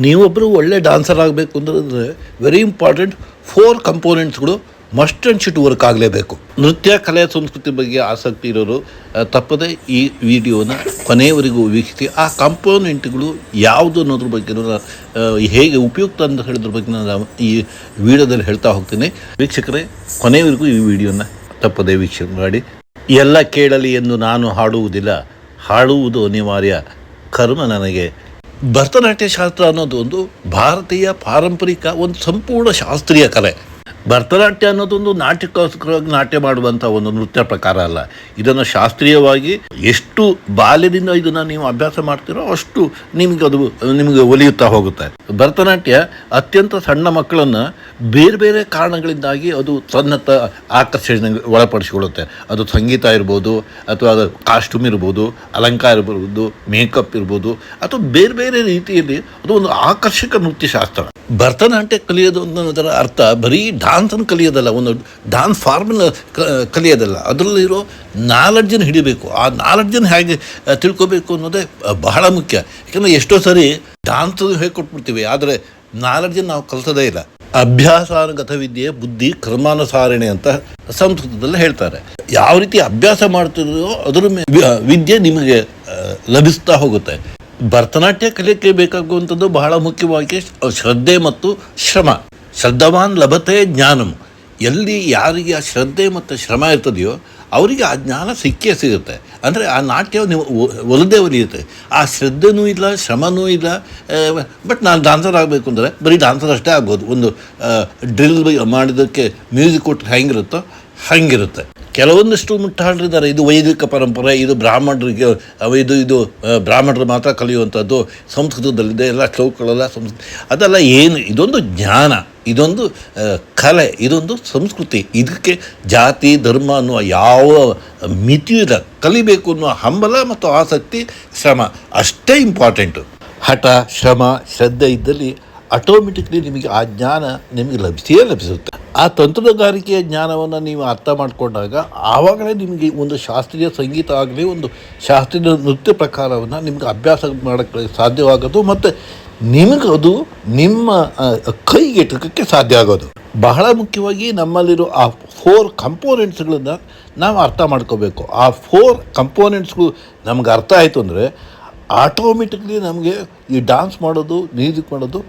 ನೀವೊಬ್ಬರು ಒಳ್ಳೆ ಡಾನ್ಸರ್ ಆಗಬೇಕು ಅಂದರೆ ವೆರಿ ಇಂಪಾರ್ಟೆಂಟ್ 4 ಕಂಪೋನೆಂಟ್ಸ್ಗಳು ಮಸ್ಟ್ ಆ್ಯಂಡ್ ಶುಡ್ ವರ್ಕ್ ಆಗಲೇಬೇಕು. ನೃತ್ಯ ಕಲೆ ಸಂಸ್ಕೃತಿ ಬಗ್ಗೆ ಆಸಕ್ತಿ ಇರೋರು ತಪ್ಪದೆ ಈ ವಿಡಿಯೋನ ಕೊನೆಯವರೆಗೂ ವೀಕ್ಷಿಸಿ. ಆ ಕಂಪೋನೆಂಟ್ಗಳು ಯಾವುದು ಅನ್ನೋದ್ರ ಬಗ್ಗೆ ಹೇಗೆ ಉಪಯುಕ್ತ ಅಂತ ಹೇಳಿದ್ರ ಬಗ್ಗೆ ನಾನು ಈ ವಿಡಿಯೋದಲ್ಲಿ ಹೇಳ್ತಾ ಹೋಗ್ತೀನಿ. ವೀಕ್ಷಕರೇ, ಕೊನೆಯವರೆಗೂ ಈ ವಿಡಿಯೋನ ತಪ್ಪದೆ ವೀಕ್ಷಣೆ ಮಾಡಿ. ಎಲ್ಲ ಕೇಳಲಿ ಎಂದು ನಾನು ಹಾಡುವುದಿಲ್ಲ, ಹಾಡುವುದು ಅನಿವಾರ್ಯ, ಕರ್ಮ ನನಗೆ. ಭರತನಾಟ್ಯ ಶಾಸ್ತ್ರ ಅನ್ನೋದು ಒಂದು ಭಾರತೀಯ ಪಾರಂಪರಿಕ ಒಂದು ಸಂಪೂರ್ಣ ಶಾಸ್ತ್ರೀಯ ಕಲೆ. ಭರತನಾಟ್ಯ ಅನ್ನೋದೊಂದು ನಾಟ್ಯಕ್ಕೋಸ್ಕರವಾಗಿ ನಾಟ್ಯ ಮಾಡುವಂಥ ಒಂದು ನೃತ್ಯ ಪ್ರಕಾರ ಅಲ್ಲ. ಇದನ್ನು ಶಾಸ್ತ್ರೀಯವಾಗಿ ಎಷ್ಟು ಬಾಲ್ಯದಿಂದ ಇದನ್ನು ನೀವು ಅಭ್ಯಾಸ ಮಾಡ್ತೀರೋ ಅಷ್ಟು ನಿಮಗೆ ಒಲಿಯುತ್ತಾ ಹೋಗುತ್ತೆ. ಭರತನಾಟ್ಯ ಅತ್ಯಂತ ಸಣ್ಣ ಮಕ್ಕಳನ್ನು ಬೇರೆ ಬೇರೆ ಕಾರಣಗಳಿಂದಾಗಿ ಅದು ಸನ್ನತ ಆಕರ್ಷಣೆ ಒಳಪಡಿಸಿಕೊಳ್ಳುತ್ತೆ. ಅದು ಸಂಗೀತ ಇರ್ಬೋದು, ಅಥವಾ ಅದು ಕಾಸ್ಟ್ಯೂಮ್ ಇರ್ಬೋದು, ಅಲಂಕಾರ ಇರ್ಬೋದು, ಮೇಕಪ್ ಇರ್ಬೋದು, ಅಥವಾ ಬೇರೆ ಬೇರೆ ರೀತಿಯಲ್ಲಿ ಅದು ಒಂದು ಆಕರ್ಷಕ ನೃತ್ಯ ಶಾಸ್ತ್ರ. ಭರತನಾಟ್ಯ ಕಲಿಯೋದು ಅನ್ನೋದರ ಅರ್ಥ ಬರೀ ಡಾನ್ಸನ್ನು ಕಲಿಯೋದಲ್ಲ, ಒಂದು ಡಾನ್ಸ್ ಫಾರ್ಮನ್ನು ಕಲಿಯೋದಲ್ಲ, ಅದರಲ್ಲಿರೋ ನಾಲೆಡ್ಜನ್ನು ಹಿಡಿಬೇಕು. ಆ ನಾಲೆಡ್ಜನ್ನು ಹೇಗೆ ತಿಳ್ಕೊಬೇಕು ಅನ್ನೋದೇ ಬಹಳ ಮುಖ್ಯ. ಯಾಕಂದರೆ ಎಷ್ಟೋ ಸರಿ ಡಾನ್ಸ್ ಹೇಳ್ಕೊಟ್ಬಿಡ್ತೀವಿ, ಆದರೆ ನಾಲೆಡ್ಜನ್ನು ನಾವು ಕಲಿಸೋದೇ ಇಲ್ಲ. ಅಭ್ಯಾಸಾನುಗತ ವಿದ್ಯೆ ಬುದ್ಧಿ ಕರ್ಮಾನುಸಾರಣೆ ಅಂತ ಸಂಸ್ಕೃತದಲ್ಲಿ ಹೇಳ್ತಾರೆ. ಯಾವ ರೀತಿ ಅಭ್ಯಾಸ ಮಾಡ್ತಿರೋ ಅದರ ವಿದ್ಯೆ ನಿಮಗೆ ಲಭಿಸ್ತಾ ಹೋಗುತ್ತೆ. ಭರತನಾಟ್ಯ ಕಲಿಯಕ್ಕೆ ಬೇಕಾಗುವಂಥದ್ದು ಬಹಳ ಮುಖ್ಯವಾಗಿ ಶ್ರದ್ಧೆ ಮತ್ತು ಶ್ರಮ. ಶ್ರದ್ಧವಾನ್ ಲಭತೆ ಜ್ಞಾನಂ. ಎಲ್ಲಿ ಯಾರಿಗೆ ಆ ಶ್ರದ್ಧೆ ಮತ್ತು ಶ್ರಮ ಇರ್ತದೆಯೋ ಅವರಿಗೆ ಆ ಜ್ಞಾನ ಸಿಗುತ್ತೆ. ಅಂದರೆ ಆ ನಾಟ್ಯ ನೀವು ಒಲಿದೇ ಒಲಿಯುತ್ತೆ. ಆ ಶ್ರದ್ಧೆನೂ ಇಲ್ಲ, ಶ್ರಮನೂ ಇಲ್ಲ. ಬಟ್ ನಾನು ಡಾನ್ಸರ್ ಆಗಬೇಕು ಅಂದರೆ ಬರೀ ಡಾನ್ಸರ್ ಅಷ್ಟೇ ಆಗ್ಬೋದು. ಒಂದು ಡ್ರಿಲ್ ಮಾಡಿದ್ದಕ್ಕೆ ಮ್ಯೂಸಿಕ್ ಕೊಟ್ಟರೆ ಹೆಂಗಿರುತ್ತೋ ಹಾಗಿರುತ್ತೆ. ಕೆಲವೊಂದಷ್ಟು ಮುಟ್ಟಾಳರಿದ್ದಾರೆ, ಇದು ವೈದಿಕ ಪರಂಪರೆ, ಇದು ಬ್ರಾಹ್ಮಣರಿಗೆ, ಇದು ಬ್ರಾಹ್ಮಣರು ಮಾತ್ರ ಕಲಿಯುವಂಥದ್ದು, ಸಂಸ್ಕೃತದಲ್ಲಿದೆ, ಎಲ್ಲ ಶ್ಲೋಕಗಳೆಲ್ಲ ಅದೆಲ್ಲ ಏನು. ಇದೊಂದು ಜ್ಞಾನ, ಇದೊಂದು ಕಲೆ, ಇದೊಂದು ಸಂಸ್ಕೃತಿ. ಇದಕ್ಕೆ ಜಾತಿ ಧರ್ಮ ಅನ್ನುವ ಯಾವ ಮಿತಿಯೂ ಇಲ್ಲ. ಕಲಿಬೇಕು ಅನ್ನುವ ಹಂಬಲ ಮತ್ತು ಆಸಕ್ತಿ, ಶ್ರಮ ಅಷ್ಟೇ ಇಂಪಾರ್ಟೆಂಟು. ಹಠ, ಶ್ರಮ, ಶ್ರದ್ಧೆ ಇದ್ದಲ್ಲಿ ಆಟೋಮೆಟಿಕ್ಲಿ ನಿಮಗೆ ಆ ಜ್ಞಾನ ನಿಮಗೆ ಲಭಿಸುತ್ತೆ. ಆ ತಂತ್ರಗಾರಿಕೆಯ ಜ್ಞಾನವನ್ನು ನೀವು ಅರ್ಥ ಮಾಡಿಕೊಂಡಾಗ ಆವಾಗಲೇ ನಿಮಗೆ ಒಂದು ಶಾಸ್ತ್ರೀಯ ಸಂಗೀತ ಆಗಲಿ, ಒಂದು ಶಾಸ್ತ್ರೀಯ ನೃತ್ಯ ಪ್ರಕಾರವನ್ನು ನಿಮ್ಗೆ ಅಭ್ಯಾಸ ಮಾಡೋಕ್ಕೆ ಸಾಧ್ಯವಾಗೋದು, ಮತ್ತು ನಿಮಗೆ ಅದು ನಿಮ್ಮ ಕೈಗೆಟುಕಕ್ಕೆ ಸಾಧ್ಯ ಆಗೋದು. ಬಹಳ ಮುಖ್ಯವಾಗಿ ನಮ್ಮಲ್ಲಿರೋ ಆ 4 ಕಂಪೋನೆಂಟ್ಸ್ಗಳನ್ನು ನಾವು ಅರ್ಥ ಮಾಡ್ಕೋಬೇಕು. ಆ 4 ಕಂಪೋನೆಂಟ್ಸ್ಗಳು ನಮ್ಗೆ ಅರ್ಥ ಆಯಿತು ಅಂದರೆ ಆಟೋಮೆಟಿಕ್ಲಿ ನಮಗೆ ಈ ಡಾನ್ಸ್ ಮಾಡೋದು, ಮ್ಯೂಸಿಕ್ ಮಾಡೋದು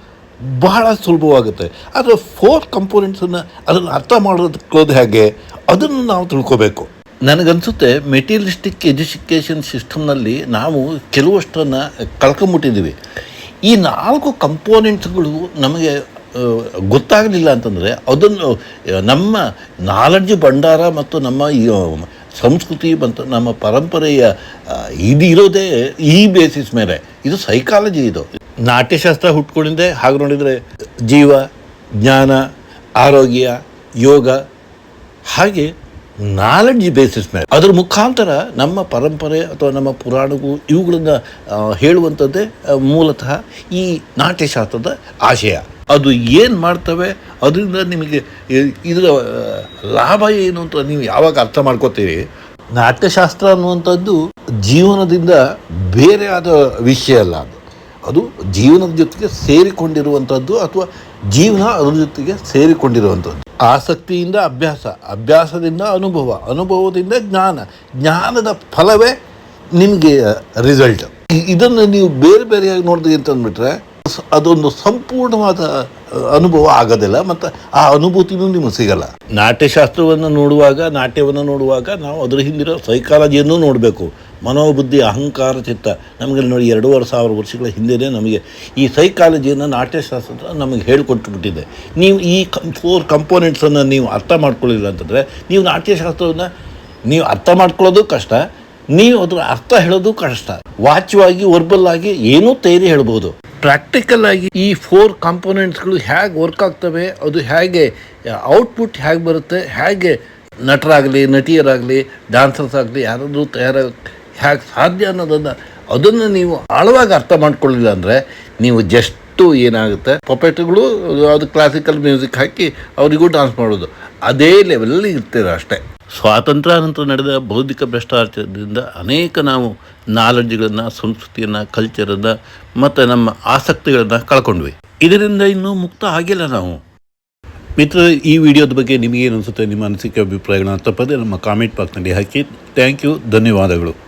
ಬಹಳ ಸುಲಭವಾಗುತ್ತೆ. ಆದರೆ 4 ಕಂಪೋನೆಂಟ್ಸನ್ನು ಅದನ್ನು ಅರ್ಥ ಮಾಡೋದಕ್ಕೋದು ಹೇಗೆ ಅದನ್ನು ನಾವು ತಿಳ್ಕೋಬೇಕು. ನನಗನ್ಸುತ್ತೆ ಮೆಟೀರಿಯಲಿಸ್ಟಿಕ್ ಎಜುಕೇಷನ್ ಸಿಸ್ಟಮ್ನಲ್ಲಿ ನಾವು ಕೆಲವಷ್ಟನ್ನು ಕಳ್ಕೊಂಬಿಟ್ಟಿದ್ದೀವಿ. ಈ 4 ಕಂಪೋನೆಂಟ್ಸ್ಗಳು ನಮಗೆ ಗೊತ್ತಾಗಲಿಲ್ಲ ಅಂತಂದರೆ ಅದನ್ನು ನಮ್ಮ ನಾಲೆಡ್ಜ್ ಭಂಡಾರ ಮತ್ತು ನಮ್ಮ ಸಂಸ್ಕೃತಿ ಮತ್ತು ನಮ್ಮ ಪರಂಪರೆಯ ಇದು ಇರೋದೇ ಈ ಬೇಸಿಸ್ ಮೇಲೆ. ಇದು ಸೈಕಾಲಜಿ. ಇದು ನಾಟ್ಯಶಾಸ್ತ್ರ ಹುಟ್ಕೊಂಡಿದ್ದೆ ಹಾಗೆ ನೋಡಿದರೆ ಜೀವ, ಜ್ಞಾನ, ಆರೋಗ್ಯ, ಯೋಗ, ಹಾಗೆ ನಾಲೆಡ್ಜ್ ಬೇಸಿಸ್ ಮೇಲೆ ಅದರ ಮುಖಾಂತರ ನಮ್ಮ ಪರಂಪರೆ ಅಥವಾ ನಮ್ಮ ಪುರಾಣಗಳು ಇವುಗಳನ್ನು ಹೇಳುವಂಥದ್ದೇ ಮೂಲತಃ ಈ ನಾಟ್ಯಶಾಸ್ತ್ರದ ಆಶಯ. ಅದು ಏನು ಮಾಡ್ತವೆ, ಅದರಿಂದ ನಿಮಗೆ ಇದರ ಲಾಭ ಏನು ಅಂತ ನೀವು ಯಾವಾಗ ಅರ್ಥ ಮಾಡ್ಕೋತೀರಿ. ನಾಟ್ಯಶಾಸ್ತ್ರ ಅನ್ನುವಂಥದ್ದು ಜೀವನದಿಂದ ಬೇರೆ ಆದ ವಿಷಯ ಅಲ್ಲ. ಅದು ಜೀವನದ ಜೊತೆಗೆ ಸೇರಿಕೊಂಡಿರುವಂಥದ್ದು, ಅಥವಾ ಜೀವನ ಅದ್ರ ಜೊತೆಗೆ ಸೇರಿಕೊಂಡಿರುವಂಥದ್ದು. ಆಸಕ್ತಿಯಿಂದ ಅಭ್ಯಾಸ, ಅಭ್ಯಾಸದಿಂದ ಅನುಭವ, ಅನುಭವದಿಂದ ಜ್ಞಾನ, ಜ್ಞಾನದ ಫಲವೇ ನಿಮಗೆ ರಿಸಲ್ಟ್. ಇದನ್ನು ನೀವು ಬೇರೆ ಬೇರೆಯಾಗಿ ನೋಡಿದ್ರಿ ಅಂತಂದ್ಬಿಟ್ರೆ ಅದೊಂದು ಸಂಪೂರ್ಣವಾದ ಅನುಭವ ಆಗೋದಿಲ್ಲ, ಮತ್ತು ಆ ಅನುಭೂತಿನೂ ನಿಮಗೆ ಸಿಗಲ್ಲ. ನಾಟ್ಯಶಾಸ್ತ್ರವನ್ನು ನೋಡುವಾಗ, ನಾಟ್ಯವನ್ನು ನೋಡುವಾಗ ನಾವು ಅದರ ಹಿಂದಿರೋ ಸೈಕಾಲಜಿಯನ್ನು ನೋಡಬೇಕು. ಮನೋಬುದ್ಧಿ, ಅಹಂಕಾರ, ಚಿತ್ತ. ನಮಗೆ ನೋಡಿ 2500 ವರ್ಷಗಳ ಹಿಂದೆಯೇ ನಮಗೆ ಈ ಸೈಕಾಲಜಿಯನ್ನು ನಾಟ್ಯಶಾಸ್ತ್ರ ನಮಗೆ ಹೇಳಿಕೊಟ್ಬಿಟ್ಟಿದೆ. ನೀವು ಈ 4 ಕಂಪೋನೆಂಟ್ಸನ್ನು ನೀವು ಅರ್ಥ ಮಾಡ್ಕೊಳ್ಳಿಲ್ಲ ಅಂತಂದರೆ ನೀವು ನಾಟ್ಯಶಾಸ್ತ್ರವನ್ನು ನೀವು ಅರ್ಥ ಮಾಡ್ಕೊಳ್ಳೋದು ಕಷ್ಟ, ನೀವು ಅದರ ಅರ್ಥ ಹೇಳೋದು ಕಷ್ಟ. ವಾಚ್ಯವಾಗಿ, ವರ್ಬಲ್ಲಾಗಿ ಏನೂ ತಯಾರಿ ಹೇಳ್ಬೋದು. ಪ್ರಾಕ್ಟಿಕಲ್ ಆಗಿ ಈ 4 ಕಾಂಪೋನೆಂಟ್ಸ್ಗಳು ಹೇಗೆ ವರ್ಕ್ ಆಗ್ತವೆ, ಅದು ಹೇಗೆ ಔಟ್ಪುಟ್ ಹೇಗೆ ಬರುತ್ತೆ, ಹೇಗೆ ನಟರಾಗಲಿ, ನಟಿಯರಾಗಲಿ, ಡಾನ್ಸರ್ಸ್ ಆಗಲಿ ಯಾರಾದರೂ ಹೇಗೆ ಸಾಧ್ಯ ಅದನ್ನು ನೀವು ಆಳವಾಗಿ ಅರ್ಥ ಮಾಡ್ಕೊಳ್ಳಿಲ್ಲ ಅಂದರೆ ನೀವು ಜಸ್ಟು ಏನಾಗುತ್ತೆ, ಪಪೆಟ್ಗಳು ಅದು ಕ್ಲಾಸಿಕಲ್ ಮ್ಯೂಸಿಕ್ ಹಾಕಿ ಅವರಿಗೂ ಡಾನ್ಸ್ ಮಾಡೋದು ಅದೇ ಲೆವೆಲಲ್ಲಿ ಇರ್ತೀರ ಅಷ್ಟೇ. ಸ್ವಾತಂತ್ರ್ಯ ನಂತರ ನಡೆದ ಬೌದ್ಧಿಕ ಭ್ರಷ್ಟಾಚಾರದಿಂದ ಅನೇಕ ನಾವು ನಾಲೆಡ್ಜ್ಗಳನ್ನು, ಸಂಸ್ಕೃತಿಯನ್ನು, ಕಲ್ಚರನ್ನು ಮತ್ತು ನಮ್ಮ ಆಸಕ್ತಿಗಳನ್ನು ಕಳ್ಕೊಂಡ್ವಿ. ಇದರಿಂದ ಇನ್ನೂ ಮುಕ್ತ ಆಗಿಲ್ಲ ನಾವು. ಮಿತ್ರರೇ, ಈ ವಿಡಿಯೋದ ಬಗ್ಗೆ ನಿಮಗೇನು ಅನಿಸುತ್ತೆ? ನಿಮ್ಮ ಅನಿಸಿಕೆ, ಅಭಿಪ್ರಾಯಗಳನ್ನ ತಪ್ಪದೆ ನಮ್ಮ ಕಾಮೆಂಟ್ ಬಾಕ್ಸ್ನಲ್ಲಿ ಹಾಕಿ. ಥ್ಯಾಂಕ್ ಯು, ಧನ್ಯವಾದಗಳು.